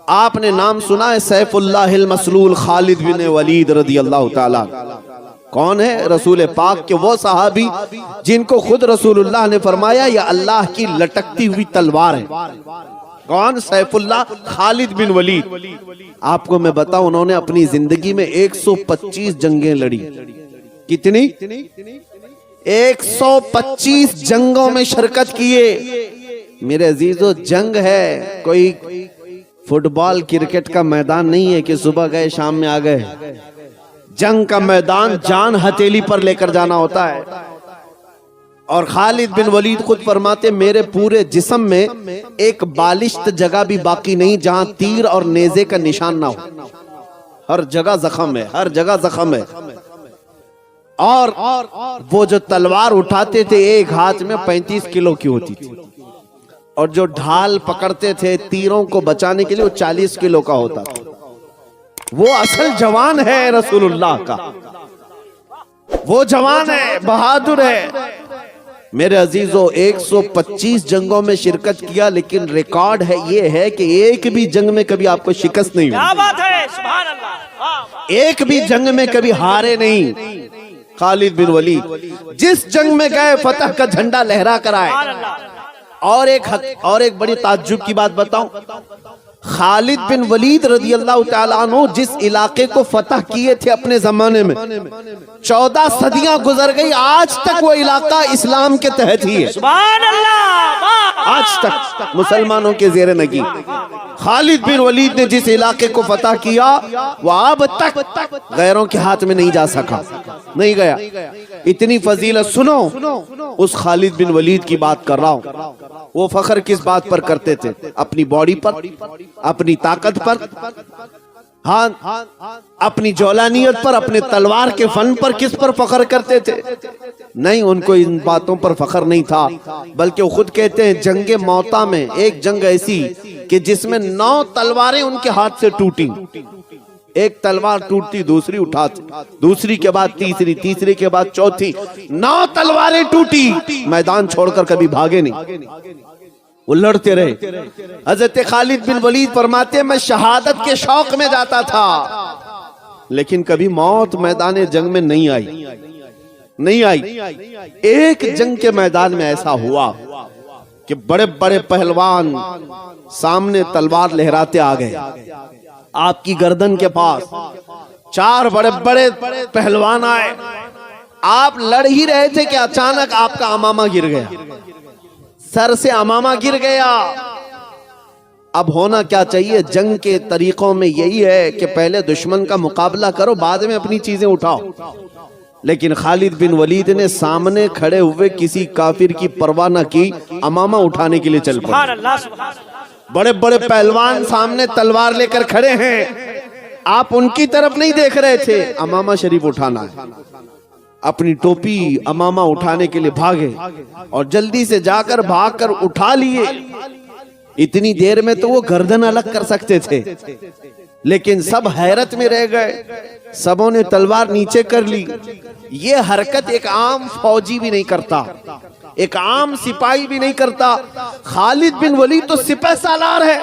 آپ نے نام سنا ہے سیف اللہ المسلول خالد بن ولید رضی اللہ تعالیٰ؟ کون ہے؟ رسول پاک کے وہ صحابی جن کو خود رسول اللہ نے فرمایا یہ اللہ کی لٹکتی ہوئی تلوار ہے۔ کون؟ سیف اللہ خالد بن ولید۔ آپ کو میں بتاؤں انہوں نے اپنی زندگی میں 125 جنگیں لڑی۔ کتنی؟ 125 جنگوں میں شرکت کیے۔ میرے عزیزو جنگ ہے کوئی فٹ بال کرکٹ کا میدان نہیں ہے کہ صبح گئے شام میں آ گئے۔ جنگ کا میدان جان ہتھیلی پر لے کر جانا ہوتا ہے۔ اور خالد بن ولید خود فرماتے میرے پورے جسم میں ایک بالشت جگہ بھی باقی نہیں جہاں تیر اور نیزے کا نشان نہ ہو، ہر جگہ زخم ہے، ہر جگہ زخم ہے۔ اور وہ جو تلوار اٹھاتے تھے ایک ہاتھ میں 35 کلو کی ہوتی تھی، اور جو ڈھال پکڑتے تھے تیروں کو بچانے کے لیے وہ 40 کلو کا ہوتا تھا۔ وہ اصل جوان ہے رسول اللہ کا، وہ جوان ہے، بہادر ہے۔ میرے عزیزو 125 جنگوں میں شرکت کیا، لیکن ریکارڈ ہے یہ ہے کہ ایک بھی جنگ میں کبھی آپ کو شکست نہیں ہوئی۔ کیا بات ہے، سبحان اللہ۔ ایک بھی جنگ میں کبھی ہارے نہیں خالد بن ولید۔ جس جنگ میں گئے فتح کا جھنڈا لہرا کر آئے۔ اور ایک بڑی تعجب کی بات بتاؤں، خالد بن ولید رضی اللہ تعالیٰ عنہ جس علاقے کو فتح کیے تھے اپنے زمانے میں 14 صدیاں گزر گئی، آج تک وہ علاقہ اسلام کے تحت ہی ہے۔ سبحان اللہ، آج تک مسلمانوں کے زیر نگی۔ خالد بن ولید نے جس علاقے کو فتح کیا وہ اب تک غیروں کے ہاتھ میں نہیں جا سکا، نہیں گیا۔ اتنی فضیلت سنو، اس خالد بن ولید کی بات کر رہا ہوں۔ وہ فخر کس بات پر کرتے تھے؟ اپنی باڈی پر، اپنی طاقت پر، ہاں اپنی جولانیت پر، اپنے تلوار کے فن پر کس پر فخر کرتے تھے؟ نہیں، ان کو ان باتوں پر فخر نہیں تھا، بلکہ وہ خود کہتے ہیں جنگ موتا میں ایک جنگ ایسی کہ جس میں 9 تلواریں ان کے ہاتھ سے ٹوٹی، ایک تلوار ٹوٹتی دوسری اٹھاتی، دوسری کے بعد تیسری، تیسری کے بعد چوتھی، 9 تلواریں ٹوٹی، میدان چھوڑ کر کبھی بھاگے نہیں، وہ لڑتے رہے۔ حضرت خالد بن ولید فرماتے ہیں میں شہادت کے شوق میں جاتا تھا، لیکن کبھی موت میدان جنگ میں نہیں آئی، نہیں آئی۔ ایک جنگ کے میدان میں ایسا ہوا کہ بڑے بڑے پہلوان سامنے تلوار لہراتے آ گئے آپ کی گردن کے پاس۔ 4 بڑے بڑے پہلوان آئے، آپ لڑ ہی رہے تھے کہ اچانک آپ کا امامہ گر گیا، سر سے امامہ گر گیا۔ اب ہونا کیا چاہیے؟ جنگ کے طریقوں میں یہی ہے کہ پہلے دشمن کا مقابلہ کرو، بعد میں اپنی چیزیں اٹھاؤ، لیکن خالد بن ولید نے سامنے کھڑے ہوئے کسی کافر کی پرواہ نہ کی، امامہ اٹھانے کے لیے چل پڑے۔ سبحان اللہ، سبحان اللہ۔ بڑے بڑے پہلوان سامنے تلوار لے کر کھڑے ہیں، آپ ان کی طرف نہیں دیکھ رہے تھے، امامہ شریف اٹھانا ہے۔ اپنی ٹوپی امامہ اٹھانے کے لیے بھاگے اور جلدی سے جا کر بھاگ کر اٹھا لیے۔ اتنی دیر میں تو وہ گردن الگ کر سکتے تھے، لیکن سب حیرت میں رہ گئے، سبوں نے تلوار نیچے کر لی۔ یہ حرکت ایک عام فوجی بھی نہیں کرتا، ایک عام سپاہی بھی نہیں کرتا۔ خالد بن ولید تو سپہ سالار ہے،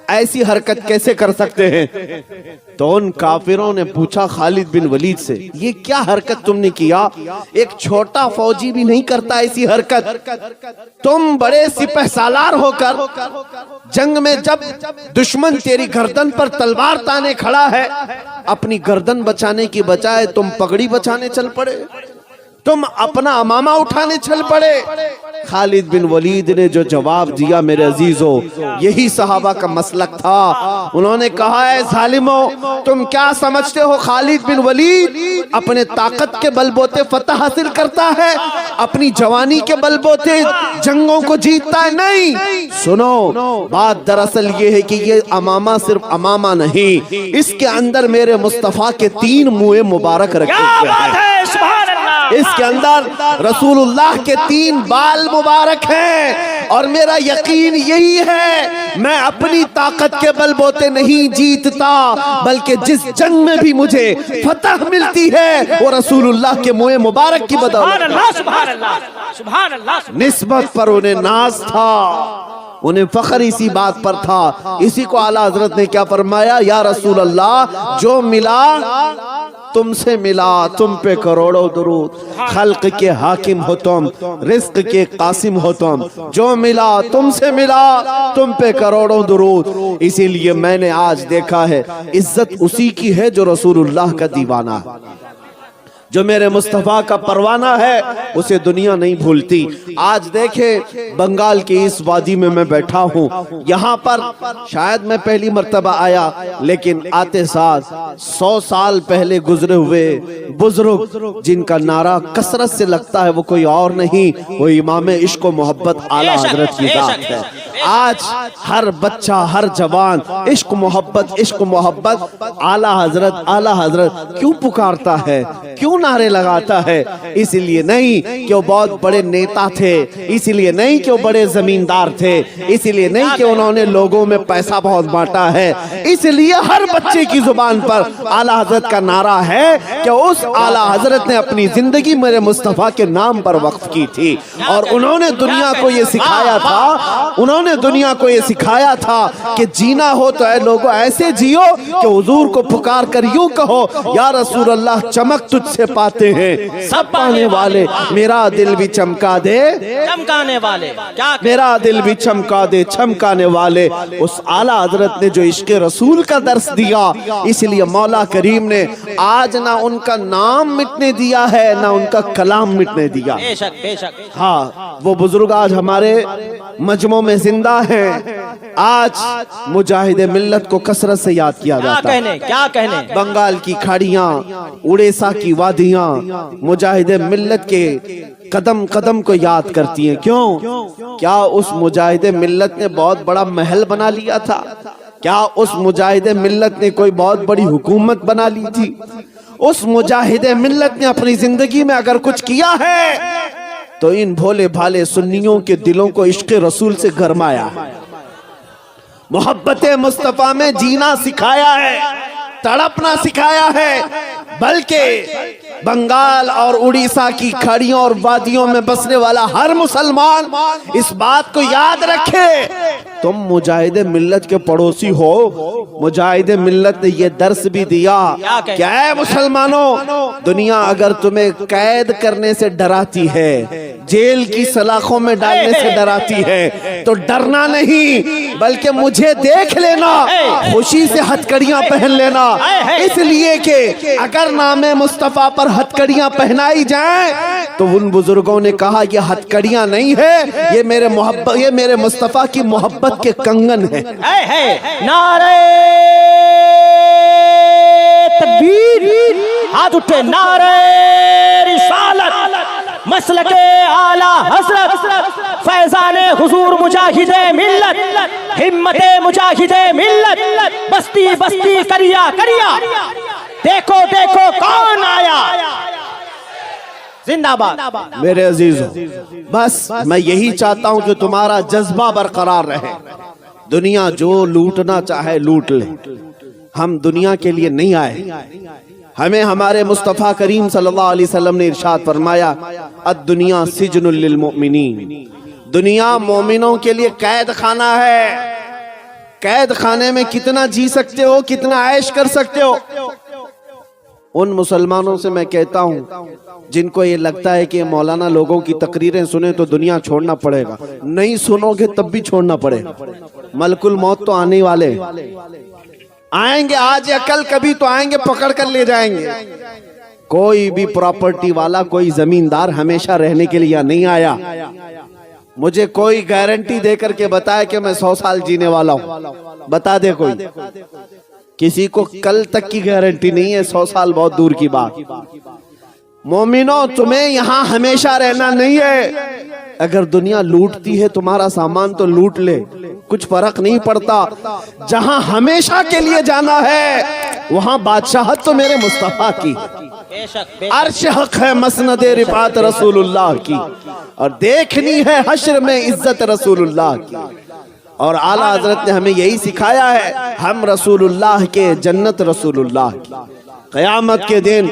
ایسی حرکت کیسے کر سکتے ہیں؟ تو ان کافروں نے پوچھا خالد بن ولید سے یہ کیا حرکت تم نے کیا؟ ایک چھوٹا فوجی بھی نہیں کرتا ایسی حرکت، تم بڑے سپہ سالار ہو کر جنگ میں جب دشمن تیری گردن پر تلوار تانے کھڑا ہے، اپنی گردن بچانے کی بجائے تم پگڑی بچانے چل پڑے، تم اپنا امامہ اٹھانے چل پڑے۔ خالد بن ولید نے جو جواب دیا میرے عزیزو، یہی صحابہ کا مسلک تھا۔ انہوں نے کہا اے ظالمو، تم کیا سمجھتے ہو خالد بن ولید اپنے طاقت کے بل بوتے فتح حاصل کرتا ہے، اپنی جوانی کے بل بوتے جنگوں کو جیتتا ہے؟ نہیں، سنو بات دراصل یہ ہے کہ یہ امامہ صرف امامہ نہیں، اس کے اندر میرے مصطفیٰ کے 3 منہ مبارک رکھے ہوئے ہیں، اس کے اندر رسول اللہ کے 3 بال مبارک ہیں، اور میرا یقین یہی ہے میں اپنی طاقت کے بل بوتے نہیں جیتتا، بلکہ جس جنگ میں بھی مجھے فتح ملتی ہے وہ رسول اللہ کے منہ مبارک کی بدولت۔ سبحان اللہ، سبحان اللہ۔ نسبت پر انہیں ناز تھا، انہیں فخر اسی بات پر تھا. اسی کو اعلیٰ حضرت نے کیا فرمایا, یا رسول اللہ جو ملا تم سے ملا, تم پہ کروڑوں درود. خلق کے حاکم ہو تم, رزق کے قاسم ہو تم, جو ملا تم سے ملا, تم پہ کروڑوں درود. اسی لیے میں نے آج دیکھا ہے عزت اسی کی ہے جو رسول اللہ کا دیوانہ ہے, جو میرے مصطفیٰ کا پروانہ ہے, اسے دنیا نہیں بھولتی. آج دیکھیں بنگال کی اس وادی میں بیٹھا ہوں, یہاں پر شاید میں پہلی مرتبہ آیا, لیکن آتے ساتھ 100 سال پہلے گزرے ہوئے بزرگ جن کا نعرہ کثرت سے لگتا ہے وہ کوئی اور نہیں, وہ امام عشق و محبت اعلیٰ حضرت کی ذات ہے. آج ہر بچہ, ہر جوان عشق محبت اعلیٰ حضرت کیوں پکارتا ہے, کیوں نعرے لگاتا ہے؟ اس لیے نہیں کہ وہ بہت بڑے نیتا تھے, اس لیے نہیں کہ وہ بڑے زمیندار تھے, اس لیے نہیں کہ انہوں نے لوگوں میں پیسہ بہت بانٹا ہے. اس لیے ہر بچے کی زبان پر اعلیٰ حضرت کا نعرہ ہے کہ اس اعلیٰ حضرت نے اپنی زندگی میرے مصطفیٰ کے نام پر وقف کی تھی, اور انہوں نے دنیا کو یہ سکھایا تھا, کہ جینا ہو تو اے لوگوں ایسے جیو کہ حضور کو پکار کر یوں کہو, یا رسول اللہ چمک تجھ سے پاتے ہیں سب پانے والے, میرا دل بھی چمکا دے چمکانے والے, میرا دل بھی چمکا دے چمکانے والے. اس اعلیٰ حضرت نے جو عشق رسول کا درس دیا, اس لیے مولا کریم نے آج نہ ان کا نام مٹنے دیا ہے, نہ ان کا کلام مٹنے دیا. بے شک بے شک. ہاں, وہ بزرگ آج ہمارے مجمع میں زندہ ہیں. آج مجاہد ملت کو کثرت سے یاد کیا جاتا ہے. کیا کہنے, بنگال کی کھاڑیاں, اڑیسہ کی وادیاں مجاہد ملت کے قدم قدم کو یاد کرتی ہیں. کیوں؟ کیا اس مجاہد ملت نے بہت بڑا محل بنا لیا تھا؟ کیا اس مجاہد ملت نے کوئی بہت بڑی حکومت بنا لی تھی؟ اس مجاہد ملت نے اپنی زندگی میں اگر کچھ کیا ہے تو ان بھولے بھالے سنیوں کے دلوں کو عشق رسول سے گرمایا ہے, محبت مصطفیٰ میں جینا سکھایا ہے, تڑپنا سکھایا ہے. بلکہ بنگال اور اڑیسہ کی کھاڑیوں اور وادیوں میں بسنے والا ہر مسلمان اس بات کو یاد رکھے, تم مجاہد ملت کے پڑوسی ہو. مجاہد ملت نے یہ درس بھی دیا کہ اے مسلمانوں, دنیا اگر تمہیں قید کرنے سے ڈراتی ہے, جیل کی سلاخوں میں ڈالنے سے ڈراتی ہے, تو ڈرنا نہیں بلکہ مجھے دیکھ لینا, خوشی سے ہتھکڑیاں پہن لینا. اس لیے کہ اگر نام مصطفیٰ پر ہتھکڑیاں پہنائی جائیں تو ان بزرگوں نے کہا یہ ہتھکڑیاں نہیں ہے, یہ میرے مصطفیٰ کی محبت کے کنگن ہے. نعرہ تکبیر, ہاتھ اٹھے, نعرہ رسالت, مسلک اعلیٰ حضرت, فیضان حضور مجاہد ملت, ہمت مجاہد ملت, بستی بستی کریا کریا, دیکھو دیکھو کون آیا, زندہ باد. میرے عزیزوں, بس میں یہی چاہتا ہوں کہ تمہارا جذبہ برقرار رہے. دنیا جو لوٹنا چاہے لوٹ لے, ہم دنیا کے لیے نہیں آئے. ہمیں ہمارے مصطفیٰ کریم صلی اللہ علیہ وسلم نے ارشاد فرمایا, الدنیا سجن للمؤمنین, دنیا مومنوں کے لیے قید خانہ ہے. قید خانے میں کتنا جی سکتے ہو, کتنا عیش کر سکتے ہو. ان مسلمانوں سے میں کہتا ہوں جن کو یہ لگتا ہے کہ مولانا لوگوں کی تقریریں سنیں تو دنیا چھوڑنا پڑے گا, نہیں سنو گے تب بھی چھوڑنا پڑے گا. ملک الموت تو آنے والے آئیں گے, آج یا کل کبھی تو آئیں گے, پکڑ کر لے جائیں گے. کوئی بھی پراپرٹی والا, کوئی زمیندار ہمیشہ رہنے کے لیے نہیں آیا. مجھے کوئی گارنٹی دے کر کے بتائے کہ میں 100 سال جینے والا ہوں, بتا دے کوئی. کسی کو کل تک کی گارنٹی نہیں ہے, 100 سال بہت دور کی بات. مومنوں, تمہیں یہاں ہمیشہ رہنا نہیں ہے. اگر دنیا لوٹتی ہے تمہارا سامان تو لوٹ لے, کچھ فرق نہیں پڑتا. جہاں ہمیشہ کے لیے جانا ہے وہاں بادشاہت تو میرے مصطفیٰ کی, عرش حق ہے مسند رفعت رسول اللہ کی, اور دیکھنی ہے حشر میں عزت رسول اللہ کی. اور اعلیٰ حضرت نے ہمیں یہی سکھایا ہے, ہم رسول اللہ کے, جنت رسول اللہ کی. قیامت کے دن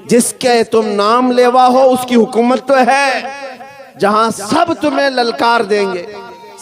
جس کے تم نام لیوا ہو اس کی حکومت تو ہے, جہاں سب تمہیں للکار دیں گے,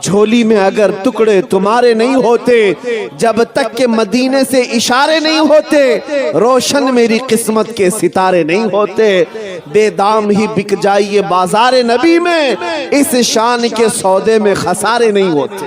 جھولی میں اگر ٹکڑے تمہارے نہیں ہوتے، جب تک کہ مدینے سے اشارے نہیں ہوتے، روشن میری قسمت کے ستارے نہیں ہوتے، بے دام ہی بک جائیے بازار نبی میں، اس شان کے سودے میں خسارے نہیں ہوتے۔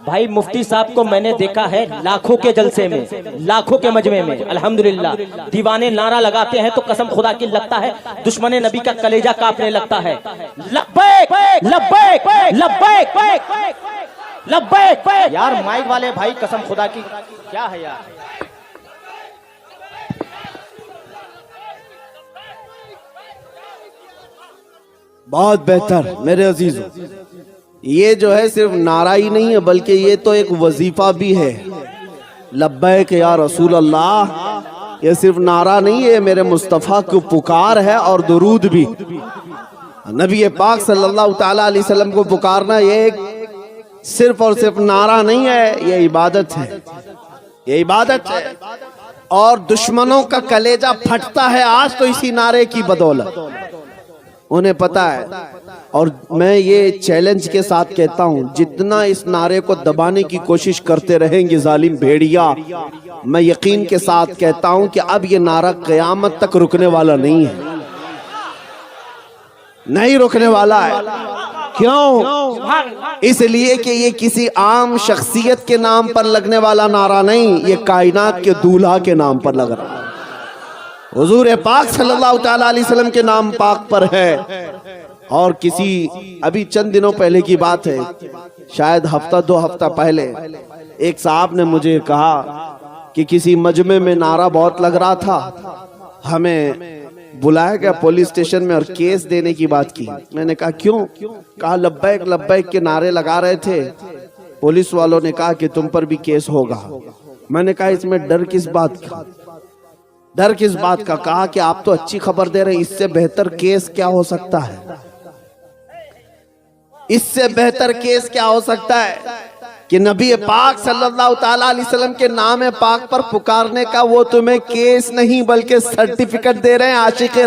بھائی مفتی صاحب کو میں نے دیکھا ہے لاکھوں کے جلسے میں، لاکھوں کے مجمع میں، الحمدللہ دیوانے نعرہ لگاتے ہیں تو قسم خدا کی لگتا ہے دشمن نبی کا کلیجہ کانپنے لگتا ہے۔ لبیک لبیک لبیک لبیک۔ یار مائک والے بھائی قسم خدا کی کیا ہے یار؟ بہت بہتر میرے عزیزوں، یہ جو ہے صرف نعرہ ہی نہیں ہے بلکہ یہ تو ایک وظیفہ بھی ہے۔ لبیک یا رسول اللہ، یہ صرف نعرہ نہیں ہے، میرے مصطفیٰ کو پکار ہے اور درود بھی۔ نبی پاک صلی اللہ تعالیٰ علیہ وسلم کو پکارنا یہ ایک صرف اور صرف نعرہ نہیں ہے، یہ عبادت ہے، یہ عبادت ہے۔ اور دشمنوں کا کلیجہ پھٹتا ہے آج تو اسی نعرے کی بدولت، انہیں پتا ہے۔ اور میں یہ چیلنج کے ساتھ کہتا ہوں، جتنا اس نعرے کو دبانے کی کوشش کرتے رہیں گے ظالم بھیڑیا، میں یقین کے ساتھ کہتا ہوں کہ اب یہ نعرہ قیامت تک رکنے والا نہیں ہے، نہیں رکنے والا ہے۔ کیوں؟ اس لیے کہ یہ کسی عام شخصیت کے نام پر لگنے والا نعرہ نہیں، یہ کائنات کے دولہا کے نام پر لگ رہا ہے، حضور پاک صلی اللہ تعالیٰ علیہ وسلم کے نام پاک پر ہے۔ اور کسی ابھی چند دنوں پہلے کی بات ہے، شاید ہفتہ دو ہفتہ پہلے ایک صاحب نے مجھے کہا کہ کسی مجمع میں نعرہ بہت لگ رہا تھا، ہمیں بلایا گیا پولیس اسٹیشن میں اور کیس دینے کی بات کی۔ میں نے کہا کیوں؟ کہا لبیک لبیک کے نعرے لگا رہے تھے، پولیس والوں نے کہا کہ تم پر بھی کیس ہوگا۔ میں نے کہا اس میں ڈر کس بات کا؟ ڈر کس بات کا؟ کہا کہ آپ تو اچھی خبر دے رہے ہیں، اس سے بہتر کیس کیا ہو سکتا ہے؟ اس سے بہتر کیس کیا ہو سکتا ہے کہ نبی پاک صلی اللہ تعالیٰ علیہ وسلم کے نام پاک پر پکارنے کا وہ تمہیں کیس نہیں بلکہ سرٹیفکیٹ دے رہے ہیں عاشق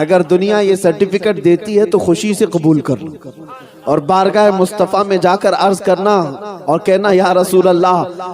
اگر دنیا یہ سرٹیفکیٹ دیتی ہے تو خوشی سے قبول کر لو اور بارگاہ مصطفیٰ میں جا کر عرض کرنا اور کہنا یا رسول اللہ،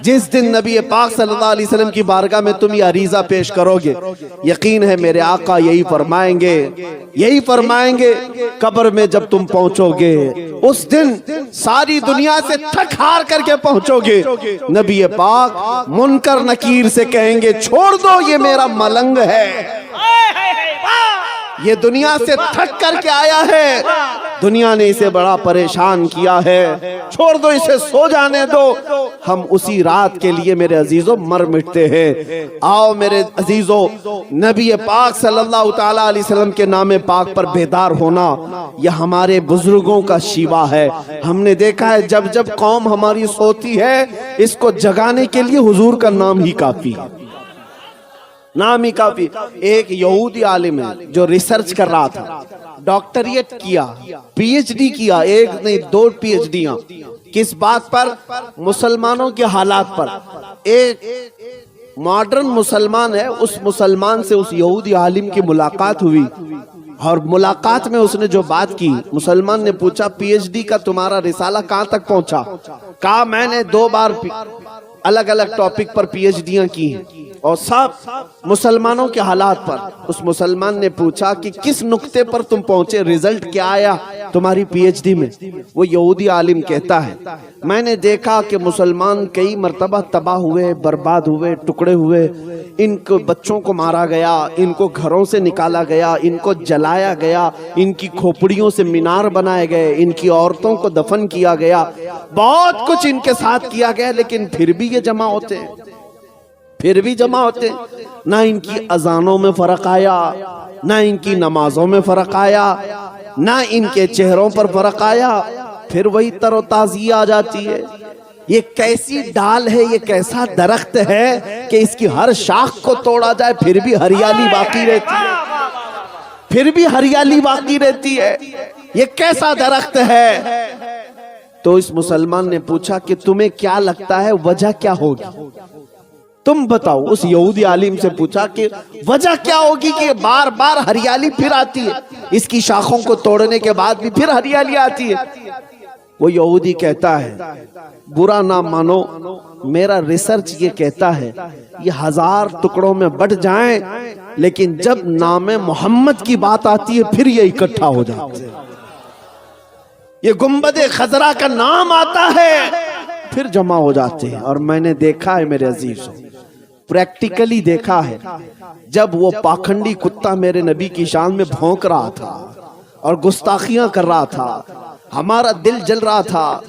جس دن نبی پاک صلی اللہ علیہ وسلم کی بارگاہ میں تم یہ عریضہ پیش کرو گے، یقین ہے میرے آقا یہی فرمائیں گے، یہی فرمائیں گے، قبر میں جب تم پہنچو گے اس دن ساری دنیا سے تھک ہار کر کے پہنچو گے، نبی پاک منکر نکیر سے کہیں گے چھوڑ دو یہ میرا ملنگ ہے، یہ دنیا سے تھک کر کے آیا ہے، دنیا نے اسے بڑا پریشان کیا ہے، چھوڑ دو اسے، سو جانے دو، ہم اسی رات کے لیے میرے عزیزوں مر مٹتے ہیں۔ آؤ میرے عزیزوں، نبی پاک صلی اللہ تعالیٰ علیہ وسلم کے نام پاک پر بیدار ہونا یہ ہمارے بزرگوں کا شیوا ہے۔ ہم نے دیکھا ہے جب جب قوم ہماری سوتی ہے اس کو جگانے کے لیے حضور کا نام ہی کافی، نام ہی کافی۔ ایک یہودی عالم ہے جو ریسرچ کر رہا تھا، ڈاکٹریٹ کیا، پی ایچ ڈی کیا، ایک نہیں دو پی ایچ ڈیاں، کس بات پر؟ مسلمانوں کے حالات پر۔ ایک ماڈرن مسلمان ہے، اس مسلمان سے اس یہودی عالم کی ملاقات ہوئی اور ملاقات میں اس نے جو بات کی، مسلمان نے پوچھا پی ایچ ڈی کا تمہارا رسالہ کہاں تک پہنچا؟ کہا میں نے 2 بار الگ الگ ٹاپک پر پی ایچ ڈیاں کی ہیں اور سب مسلمانوں کے حالات پر۔ اس مسلمان نے پوچھا کہ کس نقطے پر تم پہنچے، ریزلٹ کیا آیا تمہاری پی ایچ ڈی میں؟ وہ یہودی عالم کہتا ہے میں نے دیکھا کہ مسلمان کئی مرتبہ تباہ ہوئے، برباد ہوئے، ٹکڑے ہوئے، ان کو بچوں کو مارا گیا، ان کو گھروں سے نکالا گیا، ان کو جلایا گیا، ان کی کھوپڑیوں سے مینار بنائے گئے، ان کی عورتوں کو دفن کیا گیا، بہت کچھ ان کے ساتھ کیا گیا، لیکن پھر بھی یہ جمع ہوتے ہیں، پھر بھی جمع ہوتے ہیں۔ نہ ان کی اذانوں میں فرق آیا، نہ ان کی نمازوں میں فرق آیا، نہ ان کے چہروں پر فرق آیا، پھر وہی تر و تازی آ جاتی ہے۔ یہ کیسی ڈال ہے, یہ کیسا درخت ہے کہ اس کی ہر شاخ کو توڑا جائے پھر بھی ہریالی باقی رہتی ہے, پھر بھی ہریالی باقی رہتی ہے. یہ کیسا درخت ہے؟ تو اس مسلمان نے پوچھا کہ تمہیں کیا لگتا ہے وجہ کیا ہوگی, تم بتاؤ. اس یہودی عالم سے پوچھا کہ وجہ کیا ہوگی کہ بار بار ہریالی پھر آتی ہے, اس کی شاخوں کو توڑنے کے بعد بھی پھر ہریالی آتی ہے. وہ یہودی کہتا ہے برا نہ مانو, میرا ریسرچ یہ کہتا ہے یہ 1000 ٹکڑوں میں بٹ جائیں لیکن جب نام محمد کی بات آتی ہے پھر یہ اکٹھا ہو جاتے ہیں. یہ گنبد خضرا کا نام آتا ہے پھر جمع ہو جاتے ہیں. اور میں نے دیکھا ہے میرے عزیزوں, پریکٹیکلی دیکھا ہے, جب وہ پاکھنڈی کتا میرے نبی کی شان میں بھونک رہا تھا اور گستاخیاں کر رہا تھا, ہمارا دل جل رہا تھا.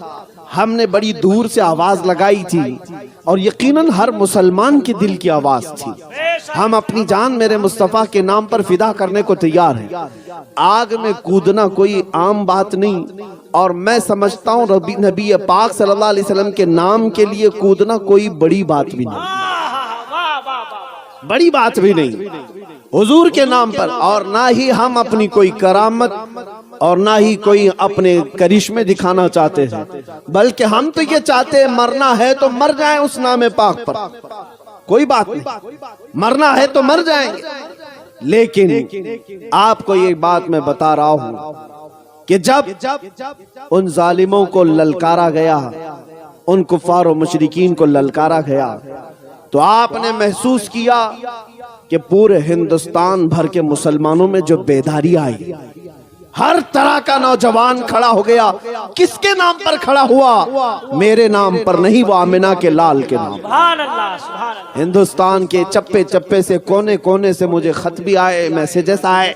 ہم نے بڑی دور سے آواز لگائی تھی اور یقیناً ہر مسلمان کے دل کی آواز تھی. ہم اپنی جان میرے مصطفیٰ کے نام پر فدا کرنے کو تیار ہیں. آگ میں کودنا کوئی عام بات نہیں, اور میں سمجھتا ہوں نبی پاک صلی اللہ علیہ وسلم کے نام کے لیے کودنا کوئی بڑی بات بھی نہیں, بڑی بات بھی نہیں حضور کے نام پر. اور نہ ہی ہم اپنی کوئی کرامت اور نہ ہی کوئی اپنے کرشمے دکھانا چاہتے ہیں, بلکہ ہم تو یہ چاہتے ہیں مرنا ہے تو مر جائیں اس نام پاک پر, کوئی بات نہیں, مرنا ہے تو مر جائیں. لیکن آپ کو یہ بات میں بتا رہا ہوں کہ جب ان ظالموں کو للکارا گیا, ان کفار و مشرکین کو للکارا گیا, تو آپ نے محسوس کیا کہ پورے ہندوستان بھر کے مسلمانوں میں جو بیداری آئی, ہر طرح کا نوجوان کھڑا ہو گیا. کس کے نام پر کھڑا ہوا؟ میرے نام پر نہیں, وہ آمنہ کے لال کے نام. سبحان اللہ, سبحان اللہ. ہندوستان کے چپے چپے سے, کونے کونے سے مجھے خط بھی آئے, میسیجز آئے,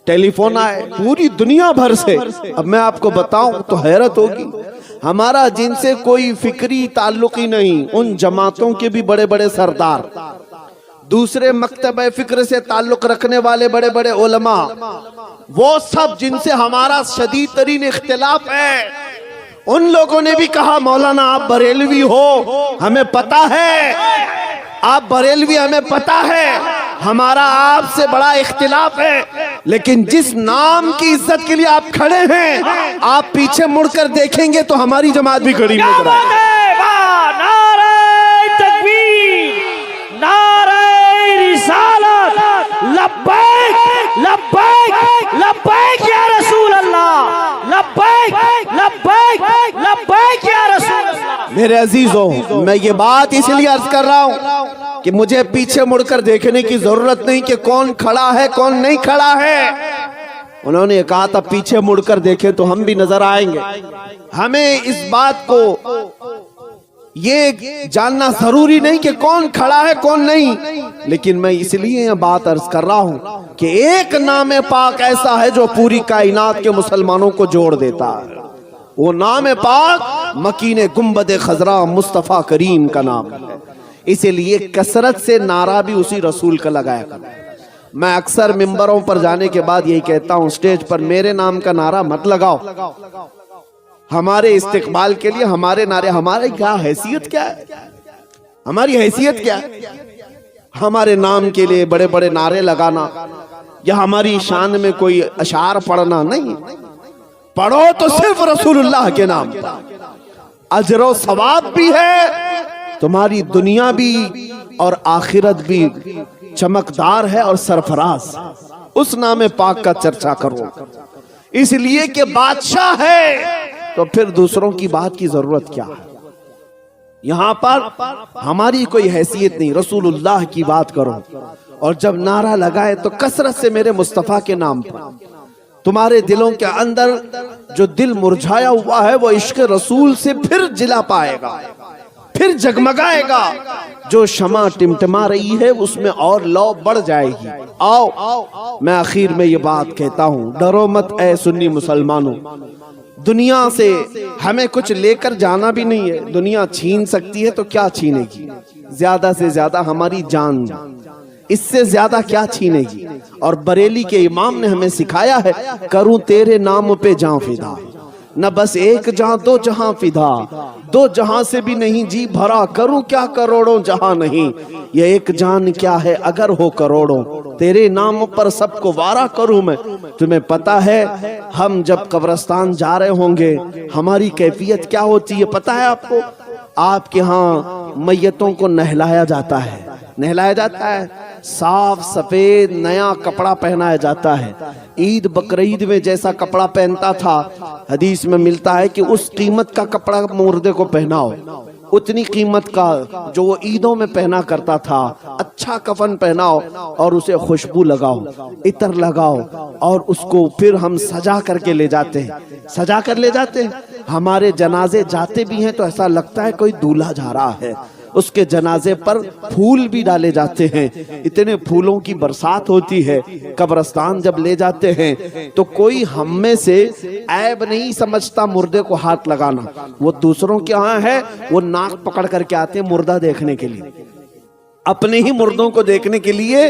ٹیلی فون آئے, پوری دنیا بھر سے. اب میں آپ کو بتاؤں تو حیرت ہوگی, ہمارا جن سے کوئی فکری تعلق ہی نہیں, ان جماعتوں کے بھی بڑے بڑے سردار, دوسرے مکتبہ فکر سے تعلق رکھنے والے بڑے بڑے علماء, وہ سب جن سے ہمارا شدید ترین اختلاف ہے, ان لوگوں نے بھی کہا مولانا آپ بریلوی ہو, ہمیں پتا ہے آپ بریلوی, ہمیں پتا ہے ہمارا آپ سے بڑا اختلاف ہے, لیکن جس نام کی عزت کے لیے آپ کھڑے ہیں, آپ پیچھے مڑ کر دیکھیں گے تو ہماری جماعت بھی کھڑی نظر آئے گی. نعرہ تکبیر, نعرہ رسالت, لبیک لبیک لبیک یا رسول اللہ, لبیک لبیک لبیک یا رسول اللہ. میرے عزیزوں, میں یہ بات اس لیے عرض کر رہا ہوں کہ مجھے پیچھے مڑ کر دیکھنے کی ضرورت نہیں کہ کون کھڑا ہے کون نہیں کھڑا ہے. انہوں نے کہا تھا پیچھے مڑ کر دیکھیں تو ہم بھی نظر آئیں گے. ہمیں اس بات کو یہ جاننا ضروری نہیں کہ کون کھڑا ہے کون نہیں, لیکن میں اس لیے یہ بات عرض کر رہا ہوں کہ ایک نام پاک ایسا ہے جو پوری کائنات کے مسلمانوں کو جوڑ دیتا ہے. وہ نام پاک مکین گنبد خضرا مصطفیٰ کریم کا نام ہے. اسی لیے کثرت سے نعرہ بھی اسی رسول کا لگایا کرتا. میں اکثر ممبروں پر جانے کے بعد یہی کہتا ہوں, سٹیج پر میرے نام کا نعرہ مت لگاؤ, ہمارے استقبال کے لیے ہمارے نعرے, ہمارے کیا حیثیت کیا ہے, ہماری حیثیت کیا ہے ہمارے نام کے لیے بڑے بڑے نعرے لگانا یا ہماری شان میں کوئی اشعار پڑھنا نہیں. پڑھو تو صرف رسول اللہ کے نام پر, اجر و ثواب بھی ہے, تمہاری دنیا بھی اور آخرت بھی چمکدار ہے اور سرفراز. اس نام پاک کا چرچا کرو, اس لیے کہ بادشاہ ہے تو پھر دوسروں کی بات کی ضرورت کیا ہے. یہاں پر ہماری کوئی حیثیت نہیں, رسول اللہ کی بات کرو. اور جب نعرہ لگائے تو کثرت سے میرے مصطفیٰ کے نام پر, تمہارے دلوں کے اندر جو دل مرجھایا ہوا ہے وہ عشق رسول سے پھر جلا پائے گا, پھر جگمگائے گا. جو شمع ٹمٹما رہی ہے اس میں اور لو بڑھ جائے گی. آؤ میں آخر میں یہ بات کہتا ہوں, ڈرو مت اے سنی مسلمانوں, دنیا سے ہمیں کچھ لے کر جانا بھی نہیں ہے. دنیا چھین سکتی ہے تو کیا چھینے گی, زیادہ سے زیادہ ہماری جان, اس سے زیادہ کیا چھینے گی. اور بریلی کے امام نے ہمیں سکھایا ہے, کروں تیرے نام پہ جان فدا, نہ بس ایک جہاں دو جہاں فدا، دو جہاں سے بھی نہیں جی بھرا، کروں کیا کروڑوں جہاں نہیں، یہ ایک جان کیا ہے اگر ہو کروڑوں، تیرے نام پر سب کو وارا کروں میں۔ تمہیں پتا ہے ہم جب قبرستان جا رہے ہوں گے ہماری کیفیت کیا ہوتی ہے پتا ہے آپ کو؟ آپ کے ہاں میتوں کو نہلایا جاتا ہے، نہلایا جاتا ہے، صاف سفید نیا کپڑا پہنایا جاتا ہے۔ عید بقرعید میں جیسا کپڑا پہنتا تھا حدیث میں ملتا ہے کہ اس قیمت کا کپڑا مردے کو پہناؤ، اتنی قیمت کا جو وہ عیدوں میں پہنا کرتا تھا، اچھا کفن پہناؤ اور اسے خوشبو لگاؤ، عطر لگاؤ، اور اس کو پھر ہم سجا کر کے لے جاتے ہیں، سجا کر لے جاتے ہیں۔ ہمارے جنازے جاتے بھی ہیں تو ایسا لگتا ہے کوئی دولہا جا رہا ہے، اس کے جنازے پر پھول بھی ڈالے جاتے ہیں، اتنے پھولوں کی برسات ہوتی ہے۔ قبرستان جب لے جاتے ہیں تو کوئی ہم میں سے عیب نہیں سمجھتا مردے کو ہاتھ لگانا، وہ دوسروں کے ہاں ہے وہ ناک پکڑ کر کے آتے ہیں مردہ دیکھنے کے لیے، اپنے ہی مردوں کو دیکھنے کے لیے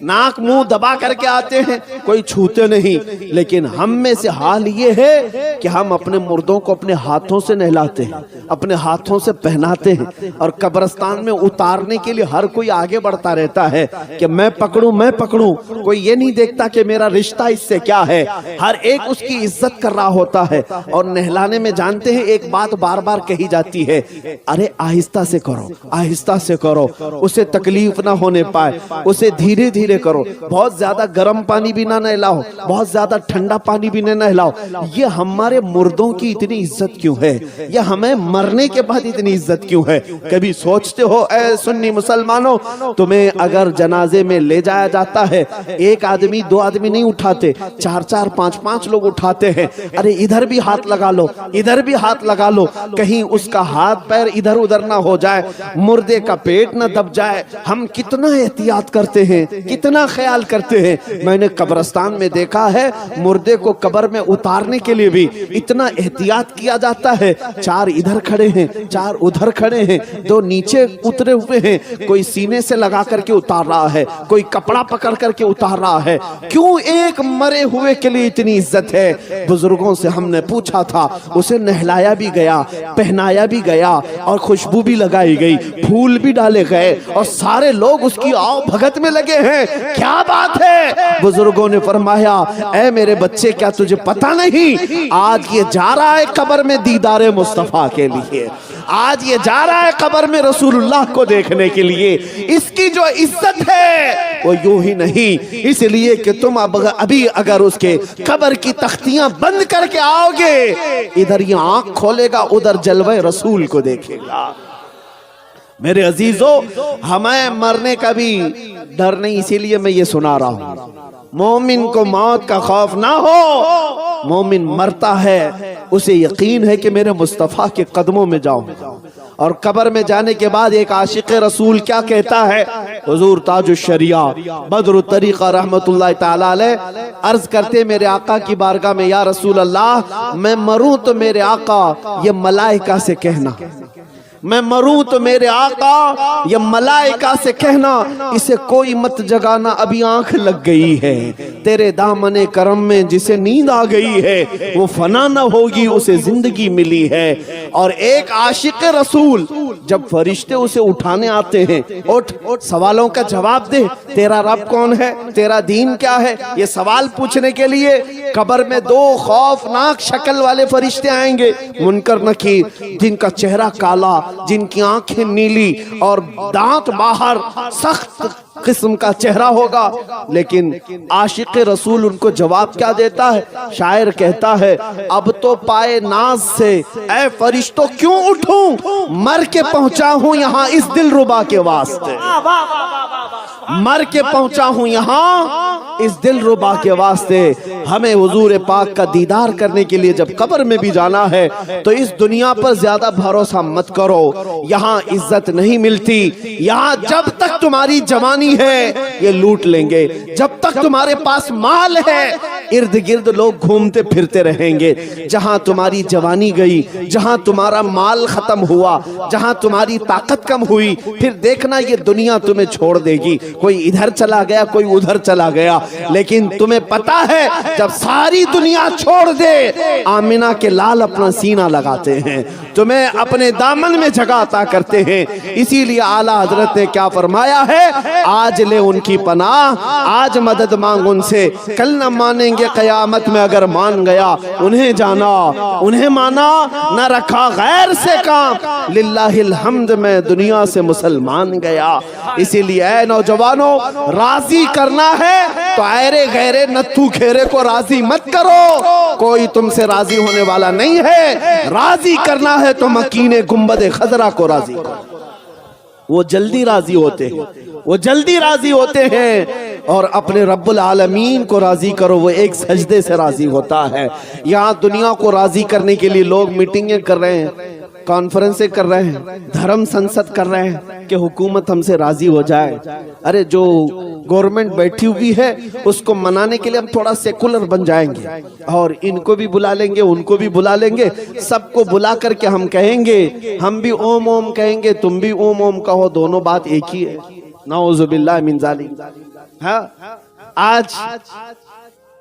ناک منہ دبا کر کے آتے ہیں، کوئی چھوتے نہیں۔ لیکن ہم میں سے حال یہ ہے کہ ہم اپنے مردوں کو اپنے ہاتھوں سے نہلاتے ہیں، اپنے ہاتھوں سے پہناتے ہیں، اور قبرستان میں اتارنے کے لیے ہر کوئی آگے بڑھتا رہتا ہے کہ میں پکڑوں میں پکڑوں، کوئی یہ نہیں دیکھتا کہ میرا رشتہ اس سے کیا ہے، ہر ایک اس کی عزت کر رہا ہوتا ہے۔ اور نہلانے میں جانتے ہیں ایک بات بار بار کہی جاتی ہے، ارے آہستہ سے کرو، آہستہ سے کرو، اسے تکلیف نہ ہونے پائے، اسے دھیرے دھیرے کرو، بہت زیادہ گرم پانی بھی نہ نہلاؤ، بہت زیادہ ٹھنڈا پانی بھی نہ نہلاؤ۔ یہ ہمارے مردوں کی اتنی عزت کیوں ہے؟ یہ ہمیں مرنے کے بعد اتنی عزت کیوں ہے؟ کبھی سوچتے ہو اے سنی مسلمانوں، تمہیں اگر جنازے میں لے جایا جاتا ہے ایک آدمی دو آدمی نہیں اٹھاتے، چار چار پانچ پانچ لوگ اٹھاتے ہیں، ارے ادھر بھی ہاتھ لگا لو، ادھر بھی ہاتھ لگا لو، کہیں اس کا ہاتھ پیر ادھر ادھر نہ ہو جائے، مردے کا پیٹ نہ دب جائے۔ ہم کتنا احتیاط کرتے ہیں، کتنا خیال کرتے ہیں۔ میں نے قبرستان میں دیکھا ہے مردے کو قبر میں اتارنے کے لیے بھی اتنا احتیاط کیا جاتا ہے، چار ادھر کھڑے ہیں، چار ادھر کھڑے ہیں، دو نیچے اترے ہوئے ہیں، کوئی سینے سے لگا کر کے اتار رہا ہے، کوئی کپڑا پکڑ کر کے اتار رہا ہے۔ کیوں ایک مرے ہوئے کے لیے اتنی عزت ہے؟ بزرگوں سے ہم نے پوچھا تھا، اسے نہلایا بھی گیا، پہنایا بھی گیا، اور خوشبو بھی لگائی گئی، پھول بھی ڈالے گئے، اور سارے لوگ اس کی آؤ بھگت میں لگے ہیں۔ کیا بات ہے؟ بزرگوں نے فرمایا، اے میرے بچے کیا تجھے پتہ نہیں آج یہ جا رہا ہے قبر میں دیدار مصطفیٰ کے لیے، آج یہ جا رہا ہے قبر میں رسول اللہ کو دیکھنے کے لیے۔ اس کی جو عزت ہے وہ یوں ہی نہیں، اس لیے کہ تم ابھی اگر اس کے قبر کی تختیاں بند کر کے آؤ گے، ادھر یہ آنکھ کھولے گا ادھر جلوہ رسول کو دیکھے گا۔ میرے عزیزو، ہمیں مرنے کا بھی ڈر نہیں، اسی لیے میں یہ سنا رہا ہوں۔ مومن کو موت کا خوف نہ ہو، مومن مرتا ہے اسے یقین ہے کہ میرے مصطفیٰ کے قدموں میں جاؤں، اور قبر میں جانے کے بعد ایک عاشق رسول کیا کہتا ہے؟ حضور تاج الشریعہ بدر الطریقہ رحمت اللہ تعالی علیہ عرض کرتے میرے آقا کی بارگاہ میں، یا رسول اللہ میں مروں تو میرے آقا یہ ملائکہ سے کہنا، میں مروں تو میرے آقا یہ ملائکہ سے کہنا، اسے کوئی مت جگانا ابھی آنکھ لگ گئی ہے، تیرے دامن کرم میں جسے نیند آ گئی ہے وہ فنا نہ ہوگی اسے زندگی ملی ہے۔ اور ایک عاشق رسول جب فرشتے اسے اٹھانے آتے ہیں، اٹھ سوالوں کا جواب دے، تیرا رب کون ہے، تیرا دین کیا ہے، یہ سوال پوچھنے کے لیے قبر میں دو خوفناک شکل والے فرشتے آئیں گے، منکر نکیر، جن کا چہرہ کالا، جن کی آنکھیں نیلی اور دانت باہر، سخت قسم کا چہرہ ہوگا۔ لیکن عاشق رسول ان کو جواب کیا دیتا ہے؟ شاعر کہتا ہے، اب تو پائے ناز سے اے فرشتوں کیوں اٹھوں، مر کے پہنچا ہوں یہاں اس دل ربا کے واسطے، مر کے پہنچا ہوں یہاں اس دل ربا کے واسطے۔ ہمیں حضور پاک کا دیدار کرنے کے لیے جب قبر میں بھی جانا ہے تو اس دنیا پر زیادہ بھروسہ مت کرو، یہاں عزت نہیں ملتی، یہاں جب تک تمہاری جوانی ہے یہ لوٹ لیں گے، جب تک تمہارے پاس مال ہے ارد گرد لوگ گھومتے پھرتے رہیں گے. جہاں تمہاری جوانی گئی, جہاں تمہارا مال ختم ہوا, جہاں تمہاری طاقت کم ہوئی, پھر دیکھنا یہ دنیا تمہیں چھوڑ دے گی. کوئی ادھر چلا گیا, کوئی ادھر چلا گیا, لیکن تمہیں پتا ہے جب ساری دنیا چھوڑ دے, آمنہ کے لال اپنا سینہ لگاتے ہیں, تمہیں اپنے دامن میں جگہ عطا کرتے ہیں. اسی لیے اعلیٰ حضرت نے کیا فرمایا ہے, آج لے ان کی پناہ, آج مدد مانگ ان سے, کل نہ مانیں گے قیامت میں. اگر مان گیا انہیں جانا, انہیں مانا, نہ رکھا غیر سے کام, للہ الحمد میں دنیا سے مسلمان گیا. اسی لیے اے نوجوانوں, راضی کرنا ہے تو ایرے غیرے نتھو کھیرے کو راضی مت کرو, کوئی تم سے راضی ہونے والا نہیں ہے. راضی کرنا ہے تو مکین گنبد خضرا کو راضی کرو, وہ جلدی راضی ہوتے ہیں, وہ جلدی راضی ہوتے ہیں. اور اپنے رب العالمین کو راضی کرو, وہ ایک سجدے سے راضی ہوتا ہے. یہاں دنیا کو راضی کرنے کے لیے لوگ میٹنگیں کر رہے ہیں, کانفرنسیں کر رہے ہیں, دھرم سنسد کر رہے ہیں کہ حکومت ہم سے راضی ہو جائے. ارے جو گورنمنٹ بیٹھی ہوئی ہے اس کو منانے کے لیے ہم تھوڑا سیکولر بن جائیں گے, اور ان کو بھی بلا لیں گے, ان کو بھی بلا لیں گے, سب کو بلا کر کے ہم کہیں گے, ہم بھی اوم اوم کہیں گے, تم بھی اوم اوم کہو, دونوں بات ایک ہی ہے. نعوذ باللہ من ذالک. ہاں آج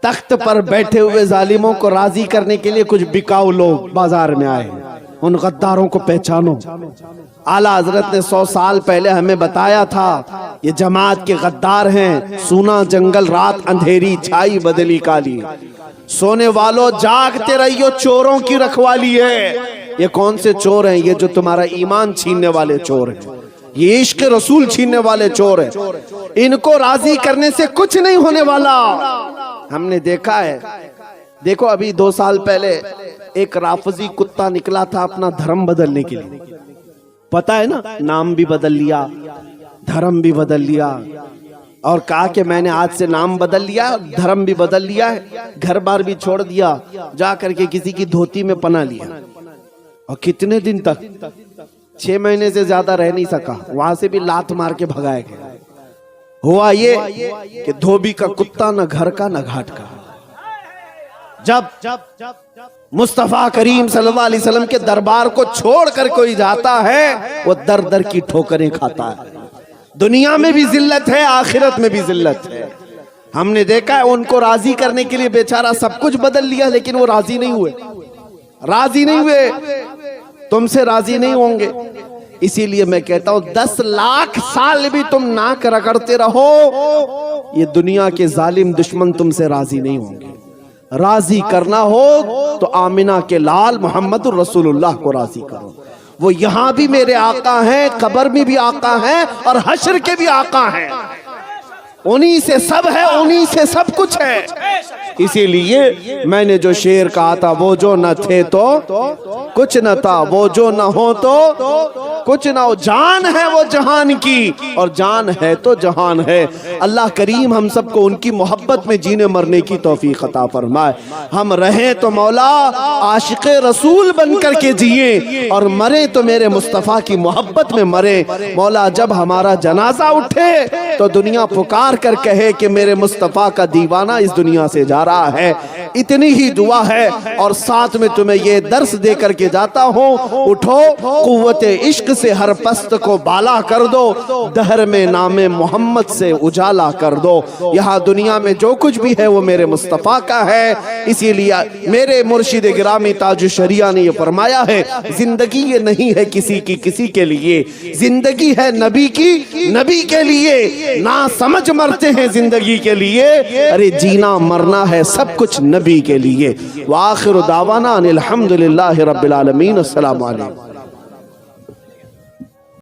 تخت پر بیٹھے ہوئے ظالموں کو راضی کرنے کے لیے کچھ بکاؤ لوگ بازار میں آئے, ان غداروں کو پہچانو. اعلیٰ حضرت نے 100 سال پہلے ہمیں بتایا تھا یہ جماعت کے غدار ہیں. سونا جنگل رات اندھیری چھائی بدلی کالی, سونے والوں جاگتے رہیو چوروں کی رکھوالی ہے. یہ کون سے چور ہیں؟ یہ جو تمہارا ایمان چھیننے والے چور ہیں, یہ عشق رسول چھیننے والے چور ہیں. ان کو راضی کرنے سے کچھ نہیں ہونے والا. ہم نے دیکھا ہے, دیکھو ابھی 2 سال پہلے ایک رافضی کتا نکلا تھا اپنا دھرم بدلنے کے لیے, پتا ہے نا, نام بھی بدل لیا, دھرم بھی بدل لیا, اور کہا کہ میں نے آج سے نام بدل لیا, دھرم بھی بدل لیا ہے, گھر بار بھی چھوڑ دیا, جا کر کے کسی کی دھوتی میں پناہ لیا. اور کتنے دن تک, 6 مہینے سے زیادہ رہ نہیں سکا, وہاں سے بھی لات مار کے بھگایا گیا. ہوا یہ کہ دھوبی کا کتا نہ گھر کا نہ گھاٹ کا. جب مصطفیٰ کریم صلی اللہ علیہ وسلم کے دربار کو چھوڑ کر کوئی جاتا ہے وہ در در کی ٹھوکریں کھاتا ہے. دنیا میں بھی ذلت ہے, آخرت میں بھی ذلت ہے. ہم نے دیکھا ہے ان کو راضی کرنے کے لیے بیچارہ سب کچھ بدل لیا, لیکن وہ راضی نہیں ہوئے, راضی نہیں ہوئے. تم سے راضی نہیں ہوں گے. اسی لیے میں کہتا ہوں 10 لاکھ سال بھی تم ناک رگڑتے رہو, یہ دنیا کے ظالم دشمن تم سے راضی نہیں ہوں گے. راضی کرنا ہو تو آمنہ کے لال محمد الرسول اللہ کو راضی کرو. وہ یہاں بھی میرے آقا ہیں, قبر میں بھی آقا ہیں, اور حشر کے بھی آقا ہیں. انہی سے سب ہے, انہی سے سب کچھ ہے. اسی لیے میں نے جو شعر کہا تھا, وہ جو نہ تھے تو کچھ نہ تھا, وہ جو نہ ہو تو کچھ نہ ہو. جان ہے وہ جہان کی, اور جان ہے تو جہان ہے. اللہ کریم ہم سب کو ان کی محبت میں جینے مرنے کی توفیق عطا فرمائے. ہم رہیں تو مولا عاشق رسول بن کر کے جئیں, اور مریں تو میرے مصطفیٰ کی محبت میں مریں. مولا جب ہمارا جنازہ اٹھے تو دنیا پکار کر کہے کہ میرے مصطفیٰ کا دیوانہ اس دنیا سے جا رہا ہے. اتنی ہی دعا ہے, اور ساتھ میں تمہیں یہ درس دے کر کے جاتا ہوں, اٹھو قوت عشق سے ہر پست کو بالا کر دو, دہر میں نام محمد سے اجالا کر دو. یہاں دنیا میں جو کچھ بھی ہے وہ میرے مصطفیٰ کا ہے. اسی لیے میرے مرشد گرامی تاج الشریعہ نے یہ فرمایا ہے, زندگی یہ نہیں ہے کسی کی کسی کے لیے, زندگی ہے نبی کی نبی کے لیے. نہ سمجھ مرتے ہیں زندگی کے لیے, ارے جینا مرنا ہے سب کچھ نبی کے لیے. وآخر دعوانا ان الحمدللہ رب العالمین. السلام علیکم.